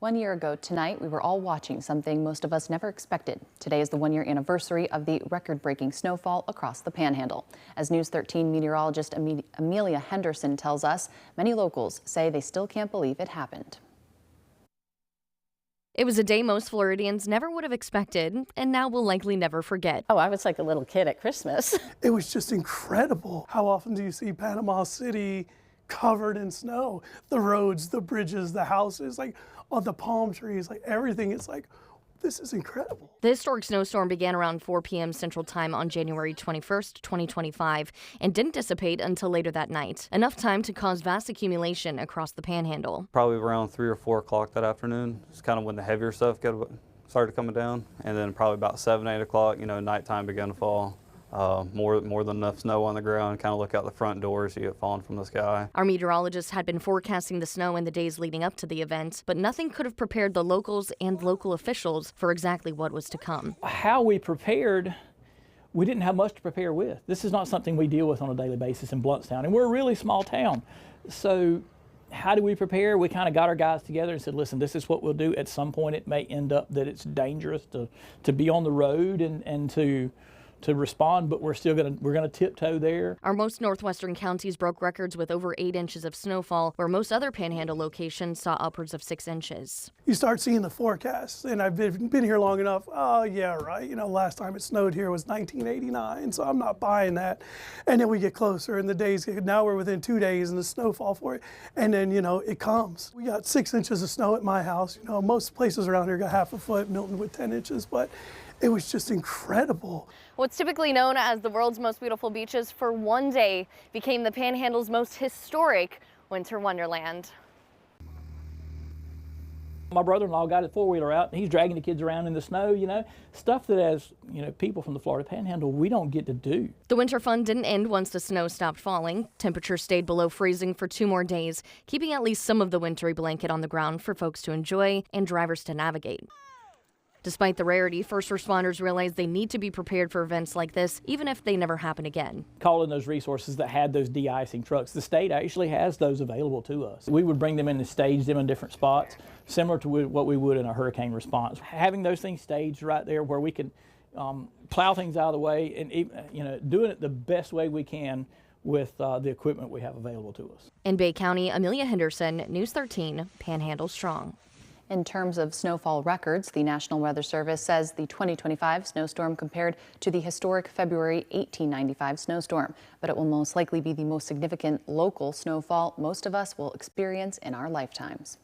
1 year ago tonight, we were all watching something most of us never expected. Today is the 1 year anniversary of the record-breaking snowfall across the Panhandle. As News 13 meteorologist Amelia Henderson tells us, many locals say they still can't believe it happened. It was a day most Floridians never would have expected, and now will likely never forget. Oh, I was like a little kid at Christmas. It was just incredible. How often do you see Panama City covered in snow? The roads, the bridges, the houses, like all the palm trees, like everything. It's like, this is incredible. The historic snowstorm began around 4 p.m. Central Time on January 21st, 2025, and didn't dissipate until later that night. Enough time to cause vast accumulation across the Panhandle. Probably around 3 or 4 o'clock that afternoon. It's kind of when the heavier stuff started coming down. And then probably about 7, 8 o'clock, nighttime began to fall. More than enough snow on the ground. Kind of look out the front door, see it falling from the sky. Our meteorologists had been forecasting the snow in the days leading up to the event, but nothing could have prepared the locals and local officials for exactly what was to come. How we prepared, we didn't have much to prepare with. This is not something we deal with on a daily basis in Blountstown, and we're a really small town. So how do we prepare? We kind of got our guys together and said, listen, this is what we'll do. At some point it may end up that it's dangerous to be on the road and to respond, but we're gonna tiptoe there. Our most northwestern counties broke records with over 8 inches of snowfall, where most other Panhandle locations saw upwards of 6 inches. You start seeing the forecasts, and I've been here long enough. Oh yeah, right. Last time it snowed here was 1989, so I'm not buying that. And then we get closer, and the days. Now we're within 2 days, and the snowfall for it, and then it comes. We got 6 inches of snow at my house. Most places around here got half a foot. Milton with 10 inches, but it was just incredible. What's typically known as the world's most beautiful beaches for one day became the Panhandle's most historic winter wonderland. My brother-in-law got his four-wheeler out, and he's dragging the kids around in the snow, stuff that as, people from the Florida Panhandle, we don't get to do. The winter fun didn't end once the snow stopped falling. Temperatures stayed below freezing for 2 more days, keeping at least some of the wintry blanket on the ground for folks to enjoy and drivers to navigate. Despite the rarity, first responders realize they need to be prepared for events like this, even if they never happen again. Calling those resources that had those de-icing trucks. The state actually has those available to us. We would bring them in and stage them in different spots, similar to what we would in a hurricane response. Having those things staged right there where we can plow things out of the way and doing it the best way we can with the equipment we have available to us. In Bay County, Amelia Henderson, News 13, Panhandle Strong. In terms of snowfall records, the National Weather Service says the 2025 snowstorm compared to the historic February 1895 snowstorm, but it will most likely be the most significant local snowfall most of us will experience in our lifetimes.